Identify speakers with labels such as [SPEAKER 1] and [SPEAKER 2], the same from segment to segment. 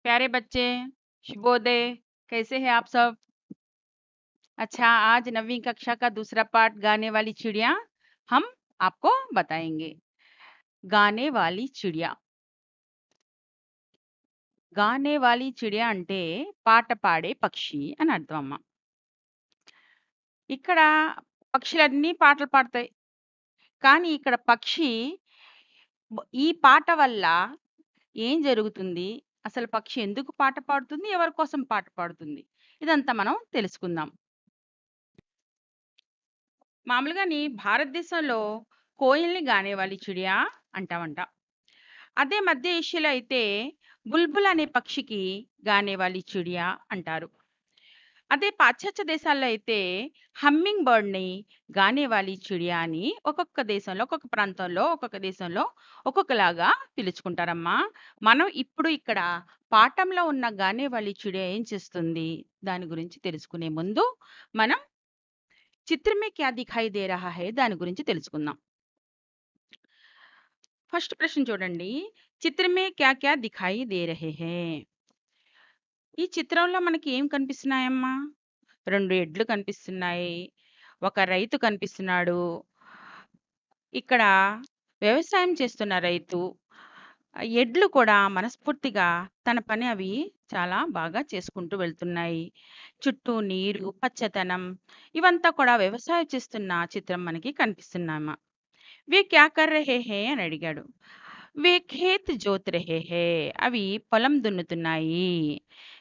[SPEAKER 1] प्यारे बच्चे, शुभोदय। कैसे हैं आप सब? अच्छा, आज 9वीं कक्षा का दूसरा पाठ गाने वाली चिड़िया हम आपको बताएंगे। गाने वाली चिड़िया గానే వాలి చిడియ అంటే పాట పాడే పక్షి అని అర్థం అమ్మ. ఇక్కడ పక్షులన్నీ పాటలు పాడతాయి. కానీ ఇక్కడ పక్షి ఈ పాట వల్ల ఏం జరుగుతుంది? అసలు పక్షి ఎందుకు పాట పాడుతుంది? ఎవరి కోసం పాట పాడుతుంది? ఇదంతా మనం తెలుసుకుందాం. మామూలుగాని భారతదేశంలో కోయిల్ని గానేవాలి చిడియా అంటామంట. అదే మధ్య ఏషియాలో అయితే బుల్బుల్ అనే పక్షికి గానేవాలి చిడియా అంటారు. అదే పాశ్చాత్య దేశాల్లో అయితే హమ్మింగ్ బర్డ్‌ని గానేవాలి చిడియా అని ఒక్కొక్క దేశంలో, ఒక్కొక్క ప్రాంతంలో, ఒక్కొక్క దేశంలో ఒక్కొక్కలాగా పిలుచుకుంటారమ్మా. మనం ఇప్పుడు ఇక్కడ పాఠంలో ఉన్న గానేవాలి చిడియా ఏం చేస్తుంది? దాని గురించి తెలుసుకునే ముందు మనం చిత్ర మే క్యా దిఖాయి దే రహా హై దాని గురించి తెలుసుకుందాం. ఫస్ట్ ప్రశ్న చూడండి. చిత్ర మే క్యా క్యా దిఖాయి దే రహే హై? ఈ చిత్రంలో మనకి ఏం కనిపిస్తున్నాయమ్మా? 2 ఎడ్లు కనిపిస్తున్నాయి. ఒక రైతు కనిపిస్తున్నాడు. ఇక్కడ వ్యవసాయం చేస్తున్న రైతు. ఎడ్లు కూడా మనస్ఫూర్తిగా తన పని అవి చాలా బాగా చేసుకుంటూ వెళ్తున్నాయి. చుట్టూ నీరు, పచ్చదనం ఇవంతా కూడా వ్యవసాయం చేస్తున్న చిత్రం మనకి కనిపిస్తున్నాయమ్మ. "వే క్యా కర్ రహే హై" అని అడిగాడు. "వే ఖేత్ జోత్ రహే హై" అవి పొలం దున్నుతున్నాయి.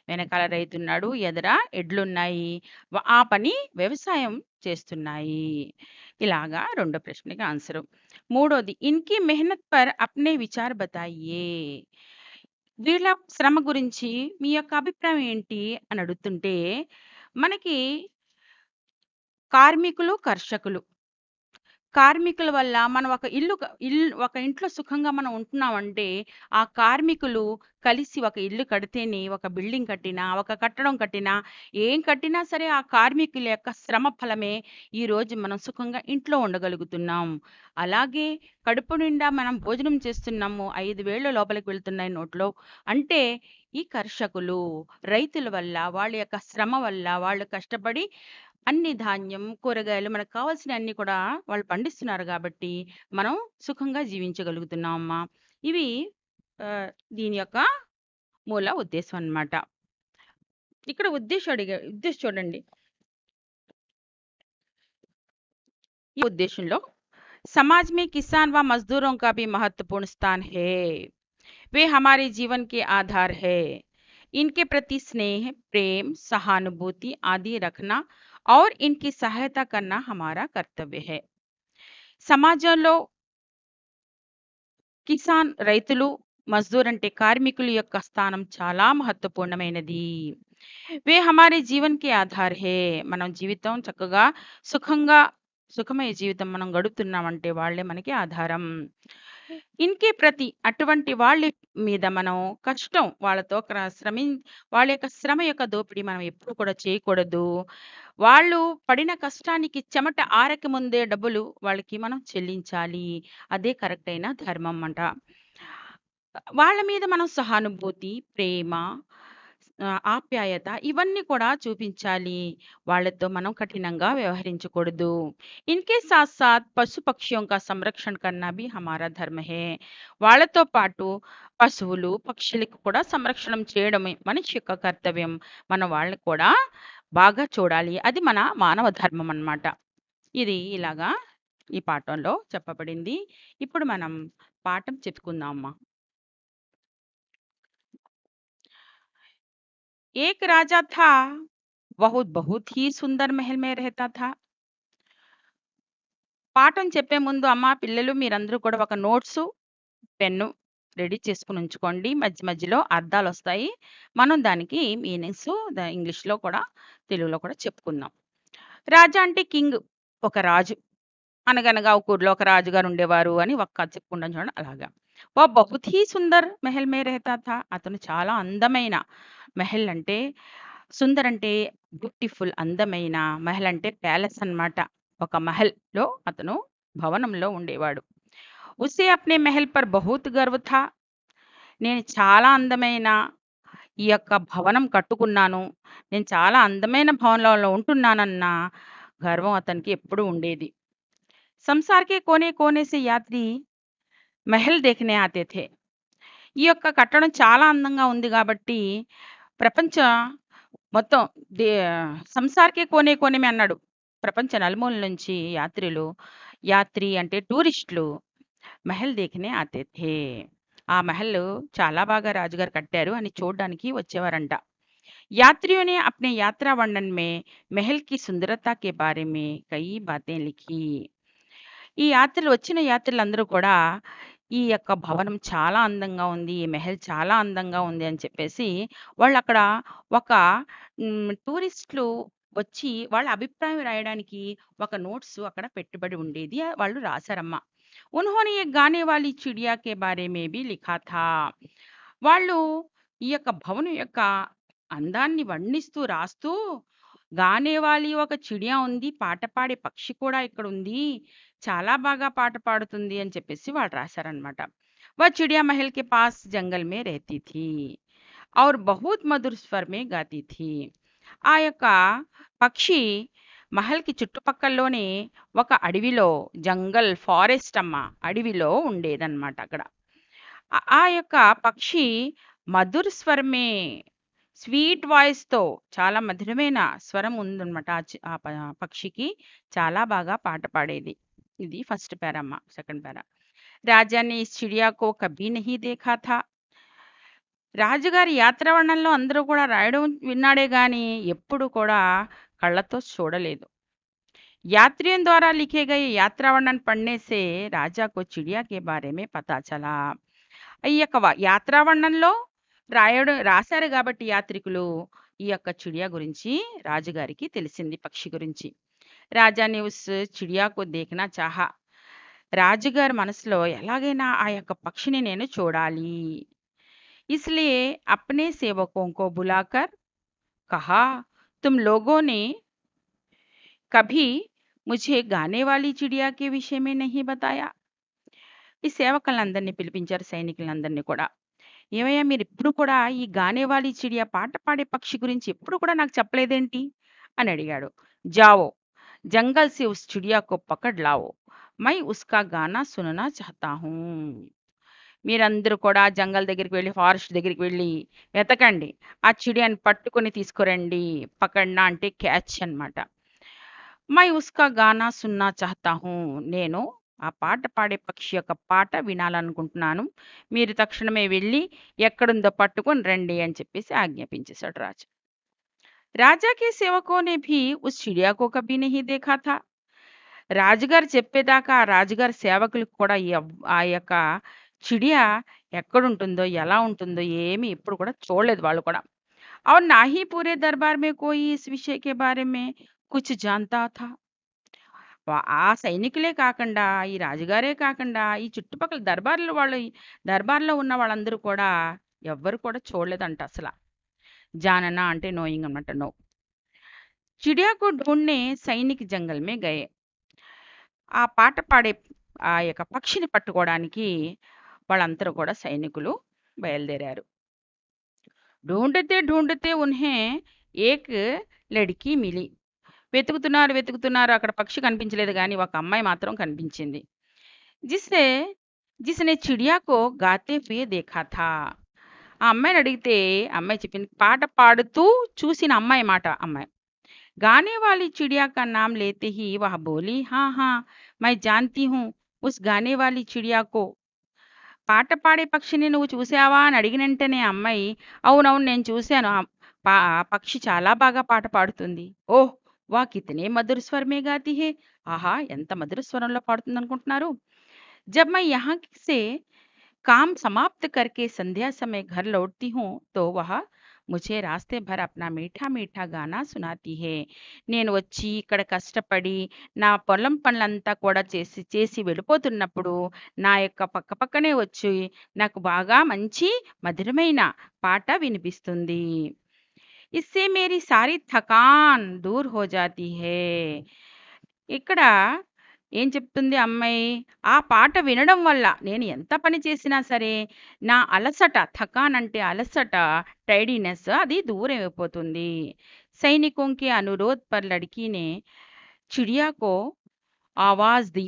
[SPEAKER 1] వెనకాల రైతున్నాడు, ఎదర ఎడ్లున్నాయి. ఆ పని వ్యవసాయం చేస్తున్నాయి. ఇలాగా రెండో ప్రశ్నకి ఆన్సరు. మూడోది "ఇన్‌కి మెహనత్ పర్ అప్నే విచార్ బతాయియే" వీళ్ళ శ్రమ గురించి మీ యొక్క అభిప్రాయం ఏంటి అని అడుగుతుంటే, మనకి కార్మికులు, కర్షకులు కార్మికుల వల్ల మనం ఒక ఇంట్లో సుఖంగా మనం ఉంటున్నామంటే, ఆ కార్మికులు కలిసి ఒక ఇల్లు కడితేనే, ఒక బిల్డింగ్ కట్టినా, ఒక కట్టడం కట్టినా, ఏం కట్టినా సరే ఆ కార్మికుల యొక్క శ్రమ ఫలమే ఈరోజు మనం సుఖంగా ఇంట్లో ఉండగలుగుతున్నాం. అలాగే కడుపు నిండా మనం భోజనం చేస్తున్నాము. 5 వేళ్ళు లోపలికి వెళ్తున్నాయి నోట్లో. అంటే ఈ కర్షకులు, రైతుల వల్ల, వాళ్ళ యొక్క శ్రమ వల్ల, వాళ్ళు కష్టపడి అన్ని ధాన్యం, కూరగాయలు మనకు కావాల్సినయన్నీ కూడా వాళ్ళు పండిస్తున్నారు గాబట్టి, మనం సుఖంగా జీవించగలుగుతున్నాం అమ్మా. ఇవి ఆహ్, దీని యొక్క మూల ఉద్దేశ్యం అన్నమాట. ఇక్కడ ఉద్దేశం చూడండి. ఈ ఉద్దేశంలో समाज में किसान व मजदूरों का भी महत्वपूर्ण स्थान है। वे हमारे जीवन के आधार है। इनके प्रति स्नेह, प्रेम, सहानुभूति आदि रखना और इनकी सहायता करना हमारा कर्तव्य है. సమాజంలో కిసాన్ రైతులు, మజ్దూర్ అంటే కార్మికుల యొక్క స్థానం చాలా మహత్వపూర్ణమైనది. వే హమారే జీవన్ కే ఆధార్ హే. మనం జీవితం చక్కగా సుఖంగా సుఖమయ జీవితం మనం గడుపుతున్నామంటే వాళ్ళే మనకి ఆధారం. ఇన్‌కే ప్రతి అటువంటి వాళ్ళ మీద మనం కష్టం వాళ్ళతో వాళ్ళ యొక్క శ్రమ యొక్క దోపిడీ మనం ఎప్పుడు కూడా చేయకూడదు. వాళ్ళు పడిన కష్టానికి చెమట ఆరక ముందే డబ్బులు వాళ్ళకి మనం చెల్లించాలి. అదే కరెక్ట్ అయిన ధర్మం అంట. వాళ్ళ మీద మనం సహానుభూతి, ప్రేమ, ఆప్యాయత ఇవన్నీ కూడా చూపించాలి. వాళ్ళతో మనం కఠినంగా వ్యవహరించకూడదు. ఇన్‌కే సాత్ సాత్ పశు పక్షియోं का संरक्षण करना भी हमारा धर्म है. వాళ్ళతో పాటు పశువులు, పక్షులకి కూడా సంరక్షణం చేయడమే మనిషి యొక్క కర్తవ్యం. మనం వాళ్ళని కూడా బాగా చూడాలి. అది మన మానవ ధర్మం అన్నమాట. ఇది ఇలాగా ఈ పాఠంలో చెప్పబడింది. ఇప్పుడు మనం పాఠం చెప్పుకుందాం అమ్మ. एक राजा था, बहुत बहुत ही सुंदर महल में रहता था. పాఠం చెప్పే ముందు అమ్మ, పిల్లలు మీరందరూ కూడా ఒక నోట్సు, పెన్ను రెడీ చేసుకొని ఉంచుకోండి. మధ్య మధ్యలో అర్థాలొస్తాయి. మనం దానికి మీనింగ్స్ ఇంగ్లీష్‌లో కూడా, తెలుగులో కూడా చెప్పుకుందాం. రాజా అంటే కింగ్, ఒక రాజు. అనగనగా ఒక ఊర్లో ఒక రాజుగారు ఉండేవారు అని ఒక కథ చెప్పుకుంటాం చూడండి అలాగా. వో బహుత్ హీ సుందర్ మెహల్ మే రెహతా థా. అతను చాలా అందమైన మెహల్ అంటే సుందర్ అంటే బ్యూటిఫుల్ అందమైన, మహల్ అంటే ప్యాలెస్ అన్నమాట. ఒక మహల్‌లో అతను భవనంలో ఉండేవాడు. ఉసే అప్నే మెహల్ పర్ బహుత్ గర్వ్ థా. నేను చాలా అందమైన ఈ యొక్క భవనం కట్టుకున్నాను. నేను చాలా అందమైన భవనంలో ఉంటున్నానన్న గర్వం అతనికి ఎప్పుడూ ఉండేది. సంసార్ కే కోనే కోనే సే యాత్రి మహల్ దేఖనే ఆతే థే. ఈ యొక్క కట్టడం చాలా అందంగా ఉంది గాబట్టి, ప్రపంచ మొత్తం దే సంసార్‌కే కోనే కోనే మే అన్నాడు. ప్రపంచ నలుమూలల నుంచి యాత్రి అంటే టూరిస్టులు మహల్ దేఖనే ఆతే థే. ఆ మహల్ చాలా బాగా రాజుగారు కట్టారు అని చూడ్డానికి వచ్చేవారంట. यात्रियों ने अपने यात्रा वर्णन में महल की सुंदरता के बारे में कई बातें लिखी. ఈ వచ్చిన యాత్రులందరూ కూడా ఈ యొక్క భవనం చాలా అందంగా ఉంది. ఈ మెహల్ చాలా అందంగా ఉంది అని చెప్పేసి వాళ్ళక్కడ ఒక టూరిస్ట్‌లు వచ్చి వాళ్ళ అభిప్రాయం రాయడానికి ఒక నోట్స్ అక్కడ పెట్టుబడి ఉండేది. వాళ్ళు రాసారమ్మ. ఉన్హోనే ఏ గానే వాలీ చిడియా కే బారే మే భీ లిఖా థా. వాళ్ళు ఈ యొక్క భవనం యొక్క అందాన్ని వర్ణిస్తూ రాస్తూ గానేవాలి ఒక చిడియా ఉంది. పాట పాడే పక్షి కూడా ఇక్కడుంది. చాలా బాగా పాట పాడుతుంది అని చెప్పేసి వాళ్ళు రాశారనమాట. वह चिड़िया महल के पास जंगल में रहती थी और बहुत मधुर स्वर में गाती थी. ఆ యొక్క పక్షి మహల్‌కి చుట్టుపక్కల్లోనే ఒక అడవిలో ఫారెస్ట్ అమ్మ. అడవిలో ఉండేదన్నమాట అక్కడ. ఆ యొక్క పక్షి మధుర్ స్వరమే స్వీట్ వాయిస్‌తో చాలా మధురమైన స్వరం ఉందన్నమాట. ఆ పక్షికి చాలా బాగా పాట పాడేది. ఇది ఫస్ట్ పారా అమ్మ. సెకండ్ పారా. రాజా నే ఇస్ చిడియా కో కభీ నహీ దేఖా థా. రాజుగారి యాత్రావర్ణనలో అందరూ కూడా రాయడం విన్నాడే గాని ఎప్పుడు కూడా కళ్ళతో చూడలేదు. यात्रियों द्वारा लिखे गए यात्रा वर्णन पढ़ने से राजा को चिड़िया के बारे में पता चला. ఈ యొక్క యాత్రా వర్ణనలో రాశారు కాబట్టి యాత్రికులు ఈ యొక్క చిడియా గురించి రాజుగారికి తెలిసింది పక్షి గురించి. రాజాని ఉస్ చిడియాకు దేఖనా చాహా. రాజుగారి మనసులో ఎలాగైనా ఆ యొక్క పక్షిని నేను చూడాలి. इसलिए अपने सेवकों को बुलाकर कहा, तुम लोगों ने कभी मुझे गाने वाली चिड़िया के विषय में नहीं बताया. ఈ సేవకులందరినీ పిలిపించారు సైనికులందరినీ కూడా. ఏమయ్యా మీరెప్పుడు కూడా ఈ గానేవాలి చిడియా పాట పాడే పక్షి గురించి ఎప్పుడు కూడా నాకు చెప్పలేదేంటి? అని అడిగాడు. జావో జంగల్ సే ఉస్ చిడియా కో పకడ్ లావో. మై ఉస్కా గానా సుననా చాహతా హూ. మీరందరూ కూడా జంగల్ దగ్గరికి వెళ్లి, ఫారెస్ట్ దగ్గరికి వెళ్లి వెతకండి. ఆ చిడియాని పట్టుకొని తీసుకురండి. పకడ్నా అంటే క్యాచ్ అన్నమాట. మై ఉస్కా గానా సున్నా చాహతా హూ. నేను ఆ పాట పాడే పక్షి యొక్క పాట వినాలనుకుంటున్నాను. మీరు తక్షణమే వెళ్లి ఎక్కడుందో పట్టుకొని రండి అని చెప్పేసి ఆజ్ఞాపించేశాడు రాజు. రాజా కే సేవకో నే భీ ఉస్ చిడియా కో కభీ నహీ దేఖా థా. రాజుగారు చెప్పేదాకా ఆ రాజుగారి సేవకులకు కూడా ఆ యొక్క చిడియా ఎక్కడుంటుందో, ఎలా ఉంటుందో ఏమి ఎప్పుడు కూడా చూడలేదు వాళ్ళు కూడా. और ना ही पूरे दरबार में कोई इस विषय के बारे में कुछ जानता था. ఆ సైనికులే కాకుండా, ఈ రాజుగారే కాకుండా, ఈ చుట్టుపక్కల దర్బార్‌లో ఉన్న వాళ్ళందరూ కూడా ఎవ్వరు కూడా చూడలేదంట అసల. జాననా అంటే నోయింగ్ అన్నమాట. నో. చిడియా కో ఢూంढने సైనిక్ జంగల్ మే గయే. ఆ పాట పాడే ఆ యొక్క పక్షిని పట్టుకోవడానికి వాళ్ళందరూ కూడా సైనికులు బయలుదేరారు. ఢూంढते ढूंढते उन्हें एक लड़की मिली. వెతుకుతున్నారు. అక్కడ పక్షి కనిపించలేదు గానీ, ఒక అమ్మాయి మాత్రం కనిపించింది. జిస్‌నే జిస్‌నే చిడియా కో గాతే హుయే దేఖా థా. ఆ అమ్మాయిని అడిగితే, అమ్మాయి చెప్పింది పాట పాడుతూ చూసిన అమ్మాయి మాట అమ్మాయి. गाने वाली चिड़िया का नाम लेते ही वह बोली, हाँ हाँ मैं जानती हूँ उस गाने वाली चिड़िया को. పాట పాడే పక్షిని నువ్వు చూసావా అని అడిగిన వెంటనే ఆ అమ్మాయి, అవునవును నేను చూశాను. ఆ పక్షి చాలా బాగా పాట పాడుతుంది. ఓహ్! వాహ్! కితనే మధుర స్వర్ మే గాతి హై. ఆహా! ఎంత మధుర స్వరంలో పాడుతుందనుకుంటున్నారు. జబ్ మై యహాं से काम समाप्त करके संध्या समय घर लौटती हूँ तो वह मुझे रास्ते भर अपना मीठा मीठा गाना सुनाती है. నేను వచ్చి ఇక్కడ కష్టపడి నా పొలం పనులంతా కూడా చేసి చేసి వెళ్ళిపోతున్నప్పుడు నా యొక్క పక్కపక్కనే వచ్చి నాకు బాగా మంచి మధురమైన పాట వినిపిస్తుంది. इससे मेरी सारी थकान दूर हो जाती है. ఇక్కడ ఏం చెప్తుంది అమ్మాయి? ఆ పాట వినడం వల్ల నేను ఎంత పని చేసినా సరే, నా అలసట థకాన్ అంటే అలసట, టైర్డీనెస్ అది దూరం అయిపోతుంది. సైనికోं के अनुरोध पर लड़की ने चिड़िया को आवाज़ दी.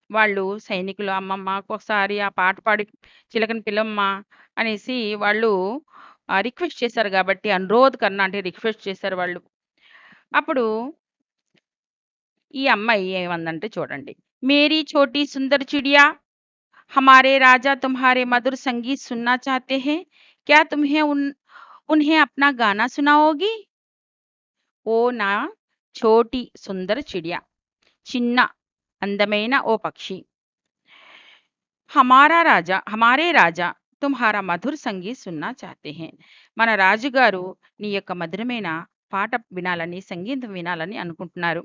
[SPEAKER 1] వాళ్ళు సైనికులు "అమ్మ మాకొకసారి ఆ పాట పాడి చిలకని పిలవమ్మా" అనేసి వాళ్ళు రిక్వెస్ట్ చేశారు గాబట్టి అనురోధ్ కర్నా అంటే రిక్వెస్ట్ చేశారు వాళ్ళు. అప్పుడు ఈ అమ్మాయి ఏమందంటే చూడండి. "మేరీ छोटी सुंदर चिड़िया हमारे राजा तुम्हारे मधुर संगीत सुनना चाहते हैं। क्या तुम्हें उन्हें अपना गाना सुनाओगी?" ఓ నా చోటి సుందర చిడియ చిన్న అందమైన ఓ పక్షి హమారే రాజా తుమ్హారా మధుర్ సంగీత్ సున్నా చాతే హే మన రాజుగారు నీ యొక్క మధురమైన పాట వినాలని సంగీతం వినాలని అనుకుంటున్నారు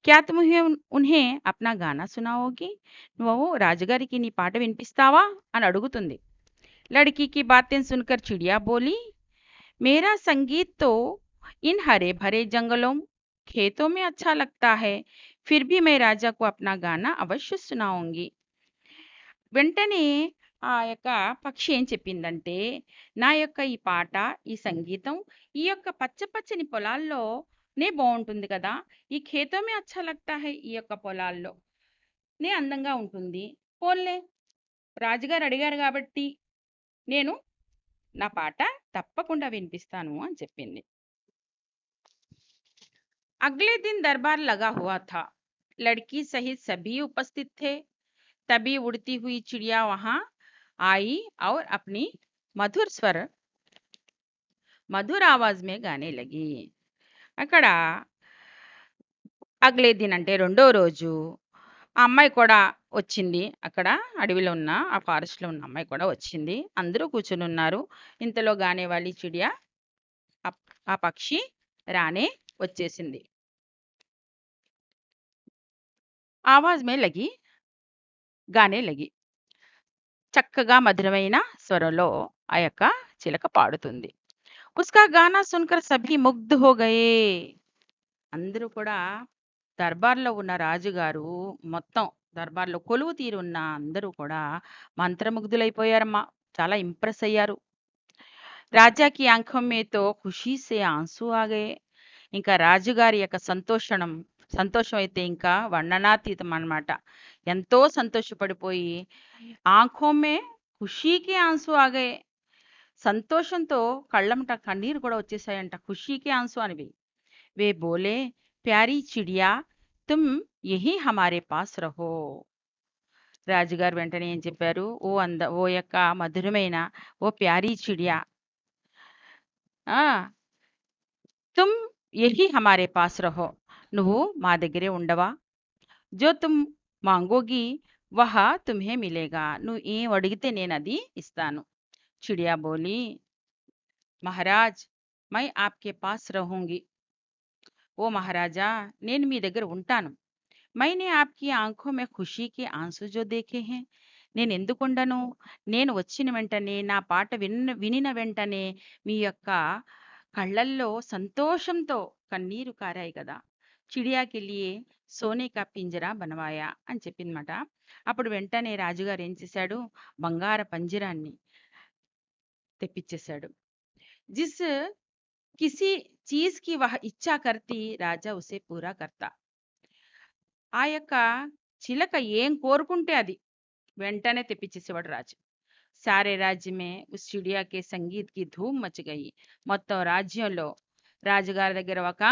[SPEAKER 1] క్యా తుమ్హే ఉన్హే అప్నా గానా సునాओगी నువ్వు రాజుగారికి నీ పాట వినిపిస్తావా అని అడుగుతుంది लड़की की बातें सुनकर चिड़िया बोली मेरा संगीत तो इन हरे भरे जंगलों खेतों में अच्छा लगता है फिर भी मैं राजा को अपना गाना अवश्य सुनाऊंगी వెంటనే ఆ యొక్క పక్షి ఏం చెప్పిందంటే నా యొక్క ఈ పాట ఈ సంగీతం ఈ యొక్క పచ్చ పచ్చని పొలాల్లోనే బాగుంటుంది కదా ఈ ఖేతమే అచ్చా లగ్తా హై ఈ యొక్క పొలాల్లో నే అందంగా ఉంటుంది పోన్లే రాజుగారు అడిగారు కాబట్టి నేను నా పాట తప్పకుండా వినిపిస్తాను అని చెప్పింది अगले दिन दरबार लगा हुआ था लड़की सहित सभी उपस्थित थे तभी उड़ती हुई चिड़िया वहां आई और अपनी मधुर स्वर मधुर आवाज में गाने लगी అక్కడ అగలే దిన్ అంటే రెండో రోజు ఆ అమ్మాయి కూడా వచ్చింది అక్కడ అడవిలో ఉన్న ఆ ఫారెస్ట్ లో ఉన్న అమ్మాయి కూడా వచ్చింది అందరూ కూర్చుని ఉన్నారు ఇంతలో గానే వాలి చిడియా ఆ పక్షి రానే వచ్చేసింది ఆవాజ్ మే లగి గానే లగి చక్కగా మధురమైన స్వరంలో ఆ యొక్క చిలక పాడుతుంది ఉస్కా గానా సున్కర్ సభీ ముగ్ధ్ హో గయే అందరూ కూడా దర్బార్లో ఉన్న రాజుగారు మొత్తం దర్బార్లో కొలువు తీరున్న అందరూ కూడా మంత్రముగ్ధులైపోయారమ్మా చాలా ఇంప్రెస్ అయ్యారు రాజాకి ఆంఖం మే తో ఖుషీ సే ఆంసూ ఆగే ఇంకా రాజుగారి యొక్క సంతోషం అయితే ఇంకా వర్ణనాతీతం అన్నమాట ఎంతో సంతోషపడిపోయి ఆంఖోమే ఖుషీకి ఆన్సు ఆగే సంతోషంతో కళ్ళమట కన్నీరు కూడా వచ్చేసాయంట ఖుషీకి ఆన్సు అనివి వే బోలే ప్యారీ చిడియా తుమ్ యహీ హమారే పాస్ రహో రాజుగారు వెంటనే ఏం చెప్పారు ఓ యొక్క మధురమైన ఓ ప్యారీ చిడియా ఆ తుమ్ యహీ హమారే పాస్ రహో నువ్వు మా దగ్గరే ఉండవా జో తుమ్ మాంగోగి వహ తుమ్హే మిలేగా నువ్వు ఏం అడిగితే నేను అది ఇస్తాను చిడియా బోలి మహారాజ్ మై ఆప్కే పాస్ రహూంగి ఓ మహారాజా నేను మీ దగ్గర ఉంటాను మైనే ఆప్కి ఆంఖో మే ఖుషీకి ఆన్సు జో దేఖే హే నేను ఎందుకుండను నేను వచ్చిన వెంటనే నా పాట వినిన వెంటనే మీ యొక్క కళ్ళల్లో సంతోషంతో కన్నీరు కారాయి కదా చిడియాకి లియే సోనే కా పింజరా బనవాయా అని చెప్పిందన్నమాట అప్పుడు వెంటనే రాజుగారు ఏం చేశాడు బంగార పంజరాన్ని తెప్పించేశాడు జిస్ కిసి చీజ్ కి వహ ఇచ్చా కర్తి రాజా ఉసే పూరా కర్తా ఆ యొక్క చిలక ఏం కోరుకుంటే అది వెంటనే తెప్పించేసేవాడు రాజు సారే రాజ్యమే ఉస్ చిడియాకే సంగీత్ కి ధూమ్ మచ్ గయి మొత్తం రాజ్యంలో రాజుగారి దగ్గర ఒక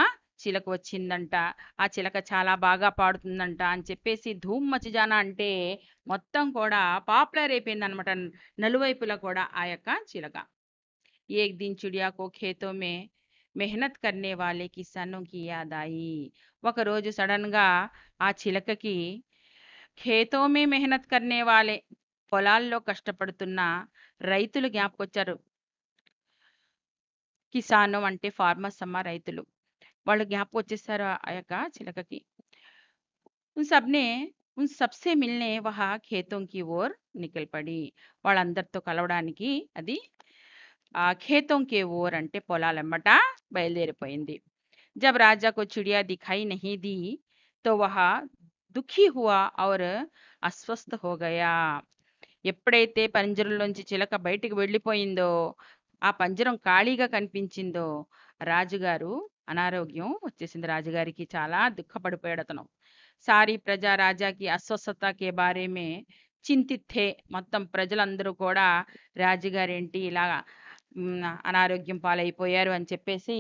[SPEAKER 1] చిలక వచ్చిందంట ఆ చిలక చాలా బాగా పాడుతుందంట అని చెప్పేసి ధూమ్ మచిజానా అంటే మొత్తం కూడా పాపులర్ అయిపోయింది అనమాట నలువైపులా కూడా ఆ యొక్క చిలక ఏక్ దిన్ చిడియా కో ఖేతో మే మెహనత్ కర్నే వాలే కిసానో కి యాద్ ఆయి ఒకరోజు సడన్ గా ఆ చిలకకి ఖేతో మే మెహనత్ కర్నే వాలే పొలాల్లో కష్టపడుతున్న రైతులు జ్ఞాపకొచ్చారు కిసాను అంటే ఫార్మర్స్ అమ్మ రైతులు వాళ్ళు జ్ఞాపకం వచ్చేసారు ఆ యొక్క చిలకకి ఉన్ సబ్నే ఉన్ సబ్సే మిల్నే వహా ఖేతోం కి ఓర్ నికల్ పడి వాళ్ళందరితో కలవడానికి అది ఆ ఖేతోం కే ఓర్ అంటే పొలాలెమ్మట బయలుదేరిపోయింది జబ్ రాజా కో చిడియా దిఖాయి నహీ दी तो वह దుఃఖీ హువా ఔర్ అస్వస్థ హో గయా. ఎప్పుడైతే పంజరంలోంచి చిలక బయటికి వెళ్ళిపోయిందో, ఆ పంజరం ఖాళీగా కనిపించిందో, రాజుగారు అనారోగ్యం వచ్చేసింది రాజుగారికి. చాలా దుఃఖపడిపోయాడతను. సారీ ప్రజా రాజాకి అస్వస్థత కే బారే మే చింతిత్ థే. మొత్తం ప్రజలందరూ కూడా రాజుగారేంటి ఇలా అనారోగ్యం పాలైపోయారు అని చెప్పేసి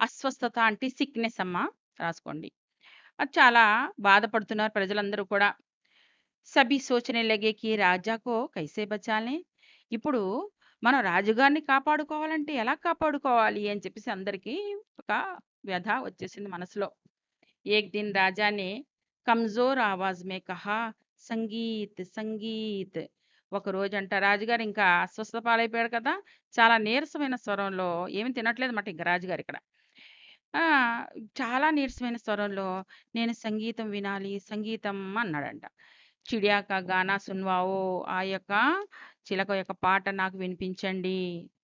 [SPEAKER 1] అస్వస్థత అంటే సిక్‌నెస్ అమ్మా రాసుకోండి. అది చాలా బాధపడుతున్నారు ప్రజలందరూ కూడా. సభీ సోచనే లగే కి రాజాకో కైసే బచాలే. ఇప్పుడు మనం రాజుగారిని కాపాడుకోవాలంటే ఎలా కాపాడుకోవాలి అని చెప్పేసి అందరికీ ఒక వ్యధ వచ్చేసింది మనసులో. ఏక్ దిన్ రాజా నే కమ్జోర్ ఆవాజ్ మే కహా సంగీత్ సంగీత్. ఒక రోజంట రాజుగారు ఇంకా అస్వస్థ పాలైపోయాడు కదా! చాలా నీరసమైన స్వరంలో ఏమి తినట్లేదన్నమాట ఇంక రాజుగారు ఇక్కడ. ఆ! చాలా నీరసమైన స్వరంలో నేను సంగీతం వినాలి, సంగీతం అన్నాడంట. చిడియా కా గానా సునవాఓ. ఆ యొక్క చిలక యొక్క పాట నాకు వినిపించండి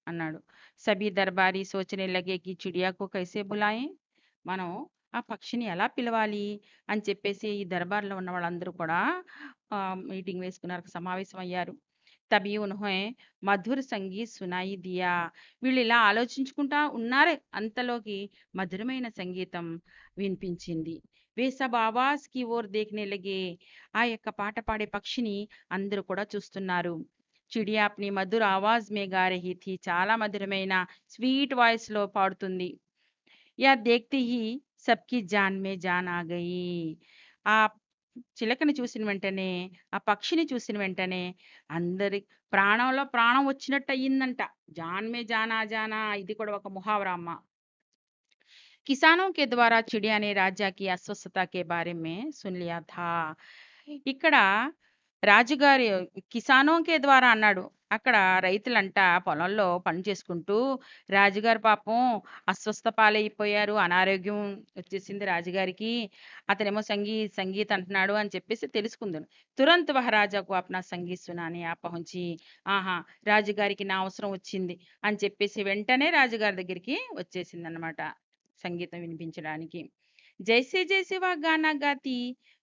[SPEAKER 1] అన్నాడు. సభీ దర్బారీ సోచనే లగే కి చిడియా కో కైసే బులాయెం. మనం ఆ పక్షిని ఎలా పిలవాలి అని చెప్పేసి ఈ దర్బార్‌లో ఉన్న వాళ్ళందరూ కూడా మీటింగ్ వేసుకున్నారు. సమావేశం అయ్యారు. తబీ ఉన్హోనే మధుర సంగీత్ సునాయి దియా. వీళ్ళు ఇలా ఆలోచించుకుంటా ఉన్నారే అంతలోకి మధురమైన సంగీతం వినిపించింది. వే సబ్ ఆవాజ్ కి ఓర్ దేఖ్నే లగే. ఆ యొక్క పాట పాడే పక్షిని అందరూ కూడా చూస్తున్నారు. చిడియా అప్ని మధుర ఆవాజ్ మే గా రహీ థీ. చాలా మధురమైన స్వీట్ వాయిస్‌లో పాడుతుంది. యా దేఖ్తే హీ సబ్‌కి జాన్ మే జాన్ ఆ గయి. ఆ చిలకని చూసిన వెంటనే, ఆ పక్షిని చూసిన వెంటనే అందరి ప్రాణంలో ప్రాణం వచ్చినట్టు అయ్యిందంట. జాన్ మే జానా జానా ఇది కూడా ఒక ముహావరా అమ్మ. किसानों के द्वारा चिड़िया ने राजा की अस्वस्थता के बारे में सुन लिया था. ఇక్కడ రాజుగారి కిసానోంకే ద్వారా అన్నాడు. అక్కడ రైతులంట పొలంలో పని చేసుకుంటూ రాజుగారు పాపం అస్వస్థ పాలైపోయారు. అనారోగ్యం వచ్చేసింది రాజుగారికి. అతనేమో సంగీత్ అంటున్నాడు అని చెప్పేసి తెలుసుకుందును. తురంత్ వహ రాజాకు అప్నా సంగీత్ సునానే ఆ పహుంచి. ఆహా! రాజుగారికి నా అవసరం వచ్చింది అని చెప్పేసి వెంటనే రాజుగారి దగ్గరికి వచ్చేసిందనమాట. సంగీతం వినిపించడానికి. జైసే జైసే వా గానా గాతి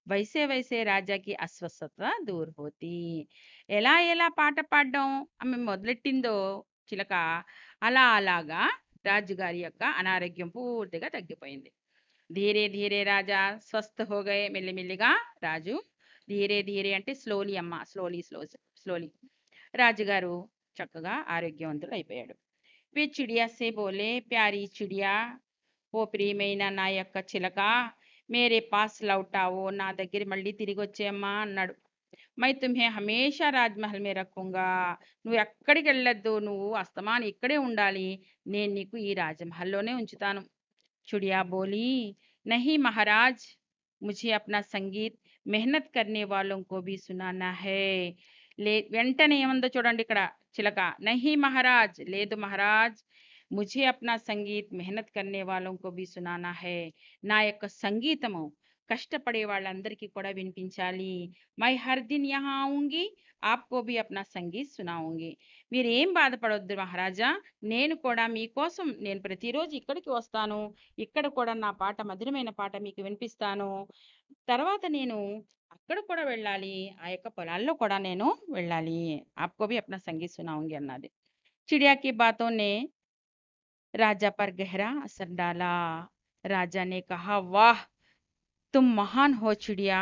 [SPEAKER 1] వైసే వైసే రాజాకి అస్వస్థత దూర్ హోతి. ఎలా ఎలా పాట పాడడం ఆమె మొదలెట్టిందో చిలక అలా అలాగా రాజుగారి యొక్క అనారోగ్యం పూర్తిగా తగ్గిపోయింది. ధీరే ధీరే రాజా స్వస్థ హోగయే. మెల్లిమెల్లిగా రాజు ధీరే ధీరే అంటే స్లోలీ అమ్మ స్లోలీ రాజుగారు చక్కగా ఆరోగ్యవంతుడు అయిపోయాడు. వే చిడియా సే బోలే ప్యారీ చిడియా. ఓ ప్రియమైన నా యొక్క చిలక మేరే పాస్ లౌటావో. నా దగ్గర మళ్ళీ తిరిగి వచ్చేయమ్మా అన్నాడు. మై తుమ్హే హమేషా రాజ్మహల్ మే రఖూంగా. నువ్వు ఎక్కడికి వెళ్ళొద్దు, నువ్వు అస్తమానం ఇక్కడే ఉండాలి, నేను నీకు ఈ రాజమహల్లోనే ఉంచుతాను. चिड़िया बोली नहीं महाराज, मुझे अपना संगीत मेहनत करने वालों को भी सुनाना है. వెంటనే ఏముందో చూడండి ఇక్కడ చిలక. నహీ మహారాజ్, లేదు మహారాజ్, ముझे अपना సంగీత్ మెహనత్ కర్నే వాలోं को भी सुनाना है. నా యొక్క సంగీతము కష్టపడే వాళ్ళందరికీ కూడా వినిపించాలి. మై హర్ దిన్ యహా ఆऊंगी, आपको भी अपना సంగీత్ సునాऊंगी. మీరేం బాధపడొద్దు మహారాజా, నేను కూడా మీకోసం నేను ప్రతిరోజు ఇక్కడికి వస్తాను. ఇక్కడ కూడా నా పాట మధురమైన పాట మీకు వినిపిస్తాను. తర్వాత నేను అక్కడ కూడా వెళ్ళాలి. ఆ యొక్క పొలాల్లో కూడా నేను వెళ్ళాలి. ఆప్‌కో భీ అప్నా సంగీత్ సునాऊंगी అన్నది. चिड़िया की बातों ने राजा पर गहरा असर डाला. राजा ने कहा, वाह! तुम महान हो चिड़िया.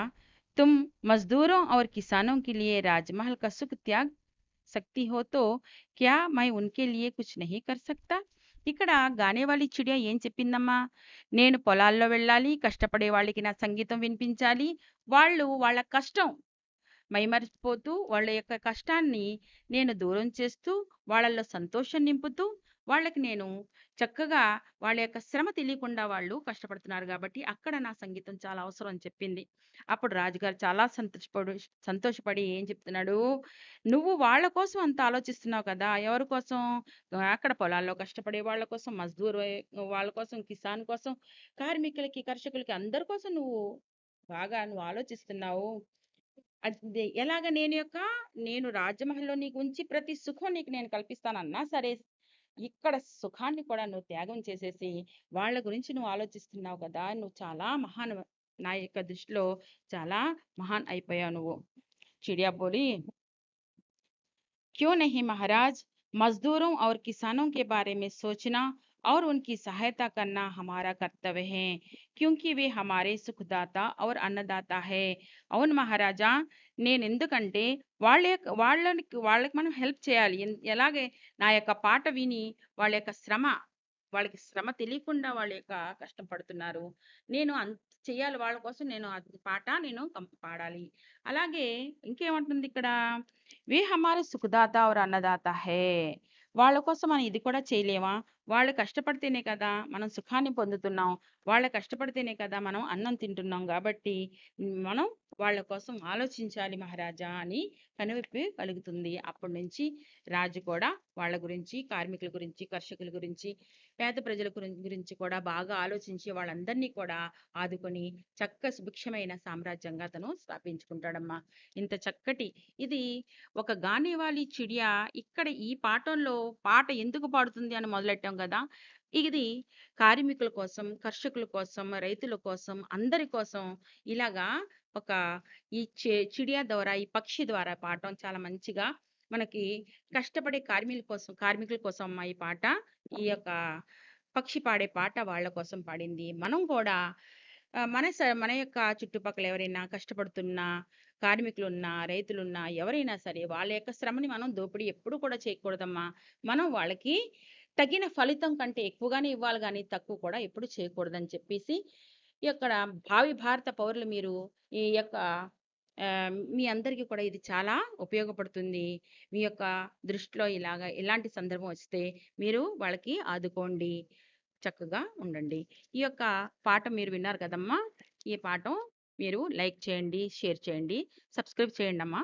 [SPEAKER 1] तुम मजदूरों और किसानों के लिए राजमहल का सुख त्याग सकती हो तो क्या मैं उनके लिए कुछ नहीं कर सकता. ఇక్కడ గానేవాలి చిడియా ఏం చెప్పిందమ్మా? నేను పొలాల్లో వెళ్ళాలి, కష్టపడే వాళ్ళకి నా సంగీతం వినిపించాలి. వాళ్ళు వాళ్ళ కష్టం మైమరిచిపోతూ వాళ్ళ యొక్క కష్టాన్ని నేను దూరం చేస్తూ, వాళ్ళలో సంతోషం నింపుతూ, వాళ్ళకి నేను చక్కగా వాళ్ళ యొక్క శ్రమ తెలియకుండా వాళ్ళు కష్టపడుతున్నారు గాబట్టి, అక్కడ నా సంగీతం చాలా అవసరం అని చెప్పింది. అప్పుడు రాజుగారు చాలా సంతోషపడి ఏం చెప్తున్నాడు, "నువ్వు వాళ్ళ కోసం అంత ఆలోచిస్తున్నావు కదా! ఎవరి కోసం? అక్కడ పొలాల్లో కష్టపడే వాళ్ళ కోసం, వాళ్ళ కోసం, కిసాన్ కోసం, కార్మికులకి, కర్షకులకి అందరి కోసం నువ్వు ఆలోచిస్తున్నావు. అది ఎలాగ నేను రాజమహల్‌లో నీకు ఉంచి ప్రతి సుఖం నీకు నేను కల్పిస్తానన్నా సరే, ఇక్కడ సుఖాన్ని కూడా నువ్వు త్యాగం చేసేసి, వాళ్ళ గురించి నువ్వు ఆలోచిస్తున్నావు కదా! నువ్వు చాలా మహానువ నా యొక్క దృష్టిలో చాలా మహాన్ అయిపోయావు నువ్వు. చిడియా బోలి, क्यों नहीं महाराज, मजदूरों और किसानों के बारे में सोचना और उनकी सहायता करना हमारा कर्तव्य है, क्योंकि वे हमारे सुखदाता और अन्नदाता है. అవును మహారాజా, నేను ఎందుకంటే వాళ్ళకి మనం హెల్ప్ చేయాలి. ఎలాగే నా యొక్క పాట విని వాళ్ళ యొక్క శ్రమ, వాళ్ళకి శ్రమ తెలియకుండా వాళ్ళ యొక్క కష్టం పడుతున్నారు. నేను చెయ్యాలి వాళ్ళ కోసం. నేను అది పాట నేను పాడాలి. అలాగే ఇంకేమంటుంది ఇక్కడ, వే హమారే సుఖదాత ఔర్ అన్నదాత హే. వాళ్ళ కోసం మనం ఇది కూడా చేయలేమా? వాళ్ళు కష్టపడితేనే కదా మనం సుఖాన్ని పొందుతున్నాం. వాళ్ళు కష్టపడితేనే కదా మనం అన్నం తింటున్నాం గాబట్టి, మనం వాళ్ళ కోసం ఆలోచించాలి మహారాజా అని కనువిప్పు కలుగుతుంది. అప్పటినుంచి రాజు కూడా వాళ్ళ గురించి, కార్మికుల గురించి, కర్షకుల గురించి, పేద ప్రజల గురించి కూడా బాగా ఆలోచించి వాళ్ళందరినీ కూడా ఆదుకొని సుభిక్షమైన సామ్రాజ్యంగా అతను స్థాపించుకుంటాడమ్మా. ఇంత చక్కటి ఇది ఒక 'గానే వాలీ చిడియా' ఇక్కడ ఈ పాఠంలో పాట ఎందుకు పాడుతుంది అని మొదలెట్టాం గదా! ఇది కార్మికుల కోసం, కర్షకుల కోసం, రైతుల కోసం, అందరి కోసం ఇలాగా ఒక ఈ చిడియా ద్వారా, ఈ పక్షి ద్వారా పాడటం చాలా మంచిగా మనకి కష్టపడే కార్మికుల కోసం అమ్మా ఈ పాట. ఈ యొక్క పక్షి పాడే పాట వాళ్ళ కోసం పాడింది. మనం కూడా మన యొక్క చుట్టుపక్కల ఎవరైనా కష్టపడుతున్నా, కార్మికులున్నా, రైతులున్నా, ఎవరైనా సరే వాళ్ళ యొక్క శ్రమని మనం దోపిడీ ఎప్పుడు కూడా చేయకూడదమ్మా. మనం వాళ్ళకి తగిన ఫలితం కంటే ఎక్కువగానే ఇవ్వాలి గానీ, తక్కువ కూడా ఎప్పుడు చేయకూడదని చెప్పేసి, ఈ యొక్క భావి భారత పౌరులు మీరు ఈ యొక్క మీ అందరికీ కూడా ఇది చాలా ఉపయోగపడుతుంది. మీ యొక్క దృష్టిలో ఇలాంటి సందర్భం వస్తే మీరు వాళ్ళకి ఆదుకోండి. చక్కగా ఉండండి. ఈ యొక్క పాఠం మీరు విన్నారు కదమ్మా! ఈ పాఠం మీరు లైక్ చేయండి, షేర్ చేయండి, సబ్స్క్రైబ్ చేయండమ్మా.